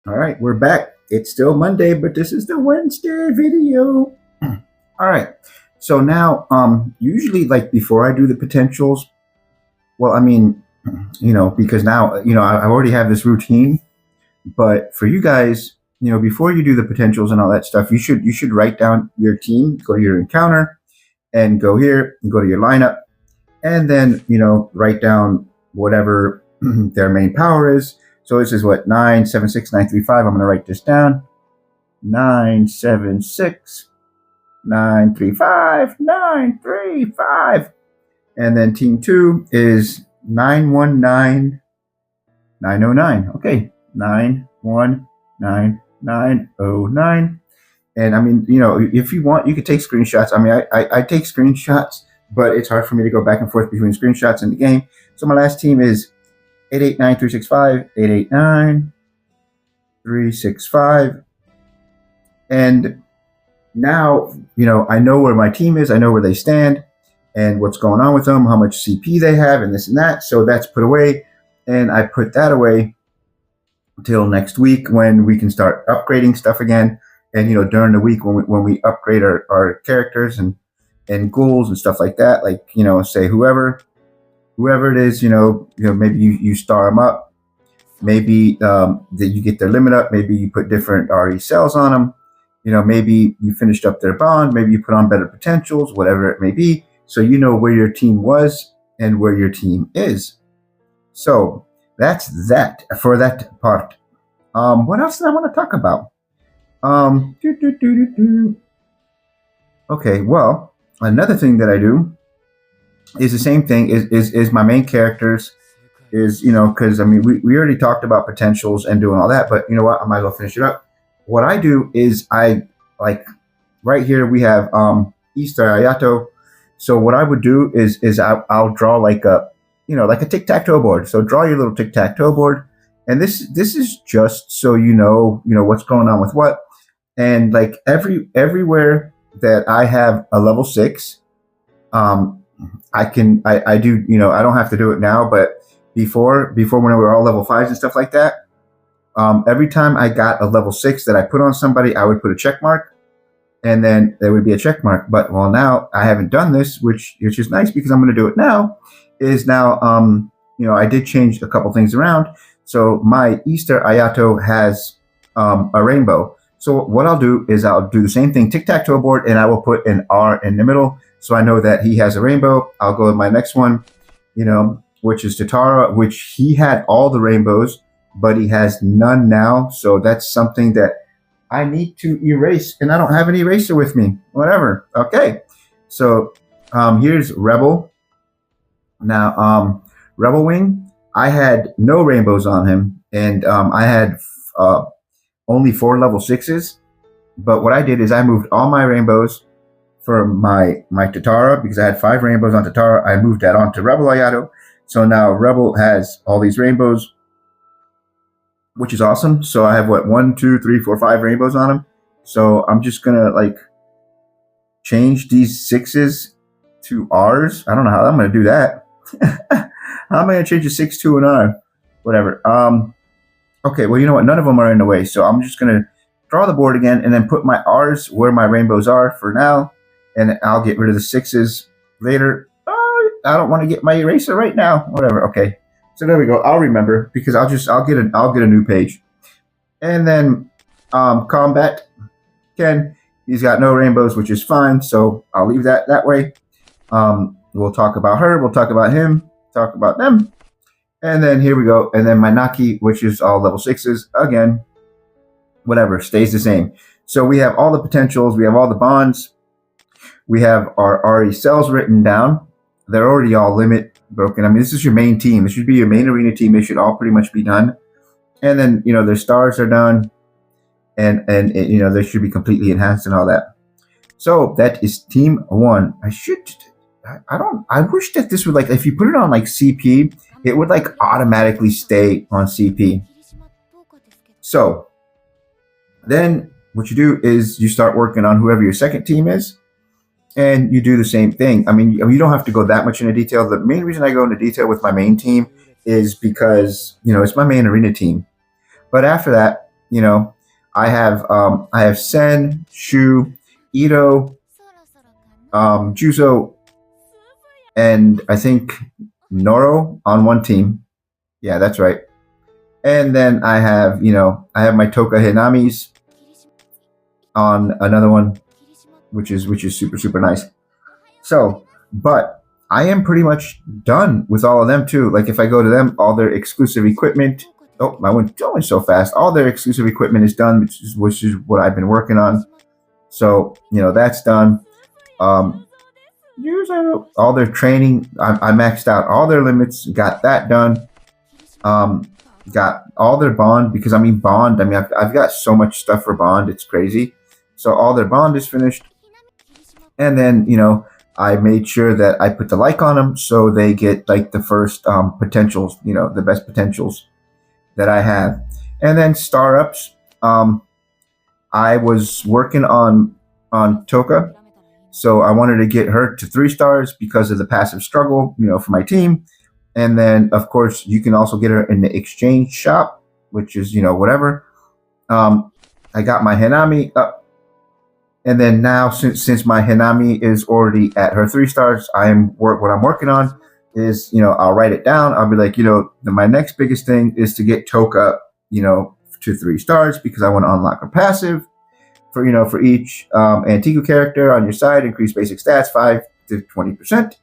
All right, we're back. It's still Monday, but this is the Wednesday video. All right. So now, usually like before I do the potentials, well, I mean, because now, I already have this routine, but for you guys, before you do the potentials and all that stuff, you should write down your team, go to your encounter and go here and go to your lineup and then, write down whatever their main power is. So this is what 976935. I'm going to write this down. 976 935 935. And then team 2 is 919909. Okay, 919909. And I mean, if you want, you could take screenshots. I mean, I take screenshots, but it's hard for me to go back and forth between screenshots and the game. So my last team is 889365, 889365. And now, I know where my team is. I know where they stand and what's going on with them, how much CP they have, and this and that. So that's put away. And I put that away till next week when we can start upgrading stuff again. And, during the week when we upgrade our characters and ghouls and stuff like that, like, say whoever it is, maybe you star them up. Maybe that you get their limit up. Maybe you put different RE cells on them. Maybe you finished up their bond. Maybe you put on better potentials, whatever it may be. So you know where your team was and where your team is. So that's that for that part. What else did I want to talk about? Okay, well, another thing that I do is the same thing is my main characters is, because I mean, we already talked about potentials and doing all that, but you know what? I might as well finish it up. What I do is I like right here we have Easter Ayato. So what I would do is I'll draw like a tic-tac-toe board. So draw your little tic-tac-toe board. And this is just so you know what's going on with what. And like everywhere that I have a level 6, I do, I don't have to do it now, but before when we were all level 5s and stuff like that, every time I got a level 6 that I put on somebody, I would put a check mark, and then there would be a check mark. But well, now I haven't done this, which is nice because I'm going to do it now. I did change a couple things around. So my Easter Ayato has a rainbow. So what I'll do is I'll do the same thing, tic-tac-toe board, and I will put an R in the middle. So I know that he has a rainbow. I'll go with my next one, which is Tatara, which he had all the rainbows, but he has none now. So that's something that I need to erase, and I don't have an eraser with me. Whatever. Okay. So here's Rebel. Now, Rebel Wing, I had no rainbows on him, and I had only 4 level 6s. But what I did is I moved all my rainbows for my Tatara, because I had 5 rainbows on Tatara. I moved that on to Rebel Ayato. So now Rebel has all these rainbows, which is awesome. So I have 1, 2, 3, 4, 5 rainbows on him. So I'm just gonna like change these 6s to R's. I don't know how I'm gonna do that. How am I gonna change a 6 to an R? Whatever. Okay, well, you know what? None of them are in the way. So I'm just gonna draw the board again and then put my R's where my rainbows are for now. And I'll get rid of the 6s later. I don't want to get my eraser right now. Whatever. Okay. So there we go. I'll remember because I'll get a new page. And then Combat Ken, he's got no rainbows, which is fine. So I'll leave that way. We'll talk about her. We'll talk about him. Talk about them. And then here we go. And then my Naki, which is all level 6s again. Whatever, stays the same. So we have all the potentials. We have all the bonds. We have our RE cells written down. They're already all limit broken. I mean, this is your main team. This should be your main arena team. They should all pretty much be done. And then, their stars are done. And they should be completely enhanced and all that. So that is team 1. I wish that this would, like, if you put it on like CP, it would like automatically stay on CP. So then what you do is you start working on whoever your second team is. And you do the same thing. I mean, you don't have to go that much into detail. The main reason I go into detail with my main team is because, it's my main arena team. But after that, you know, I have Sen, Shu, Ito, Juzo, and I think Noro on one team. Yeah, that's right. And then I have my Toka Hinamis on another one, which is super super nice. So, but I am pretty much done with all of them too. Like if I go to them, all their exclusive equipment. Oh, I went going so fast. All their exclusive equipment is done, which is what I've been working on. So that's done. All their training, I maxed out all their limits. Got that done. Got all their bond because bond. I've got so much stuff for bond. It's crazy. So all their bond is finished, and then I made sure that I put the like on them so they get like the first potentials, the best potentials that I have. And then star ups. I was working on Toka, so I wanted to get her to 3 stars because of the passive struggle, for my team. And then of course you can also get her in the exchange shop, which is whatever. I got my Hanami up. And then now, since my Hanami is already at her 3 stars, what I'm working on is, I'll write it down. I'll be like, my next biggest thing is to get Toka, to 3 stars because I want to unlock her passive for each Antiku character on your side, increase basic stats 5 to 20%.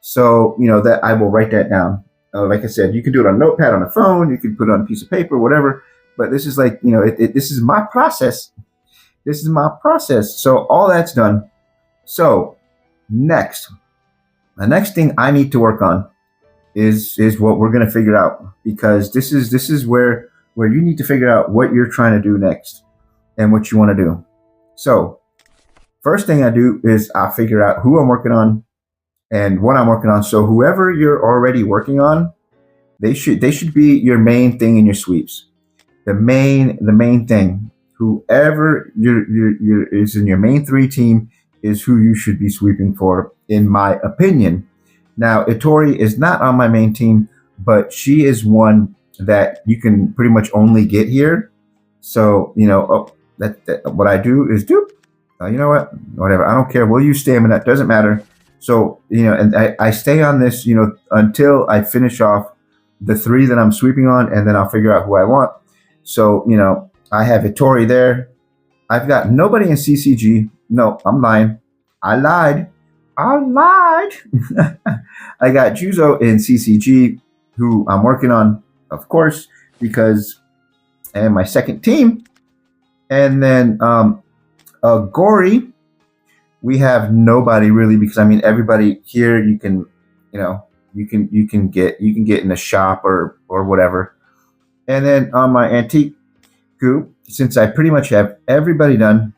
So, that I will write that down. Like I said, you can do it on a notepad on a phone, you can put it on a piece of paper, whatever. But this is like, this is my process. This is my process. So all that's done. So the next thing I need to work on is what we're going to figure out, because this is where you need to figure out what you're trying to do next and what you want to do. So first thing I do is I figure out who I'm working on and what I'm working on. So whoever you're already working on, they should be your main thing in your sweeps. The main thing. Whoever is in your main 3 team is who you should be sweeping for, in my opinion. Now, Itori is not on my main team, but she is one that you can pretty much only get here. So, what I do is whatever. I don't care. We'll use stamina. It doesn't matter. So, and I stay on this, until I finish off the 3 that I'm sweeping on, and then I'll figure out who I want. So, I have Itori there. I've got nobody in CCG. No, I'm lying. I lied. I got Juzo in CCG, who I'm working on, of course, because I am my second team. And then Gory, we have nobody really, because everybody here you can get in the shop or whatever. And then on my antique, since I pretty much have everybody done,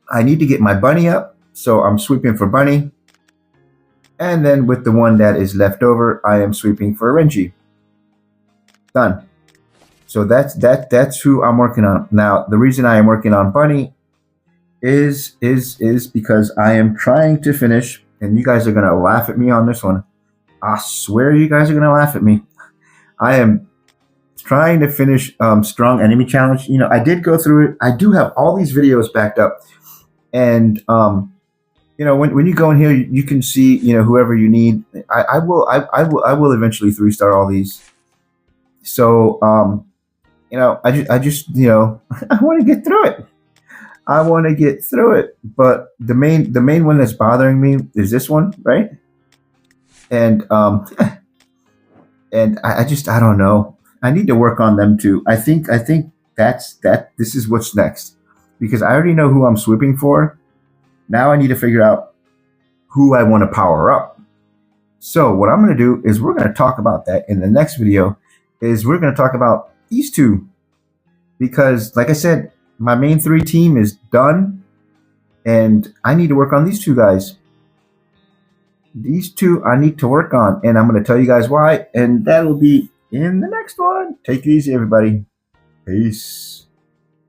I need to get my bunny up, so I'm sweeping for bunny, and then with the one that is left over, I am sweeping for Renji. Done. So that's who I'm working on. Now the reason I am working on bunny is because I am trying to finish, and you guys are gonna laugh at me on this one. I swear you guys are gonna laugh at me. I am trying to finish Strong Enemy Challenge. I did go through it. I do have all these videos backed up, and when you go in here, you can see whoever you need. I will eventually 3-star all these. So I just I want to get through it. I want to get through it. But the main one that's bothering me is this one, right? And and I don't know. I need to work on them too. I think this is what's next, because I already know who I'm sweeping for. Now I need to figure out who I want to power up. So what I'm going to do is we're going to talk about that in the next video. We're going to talk about these 2, because like I said, my main 3 team is done, and I need to work on these 2 guys. These 2 I need to work on, and I'm going to tell you guys why, and that will be in the next one. Take it easy, everybody. Peace.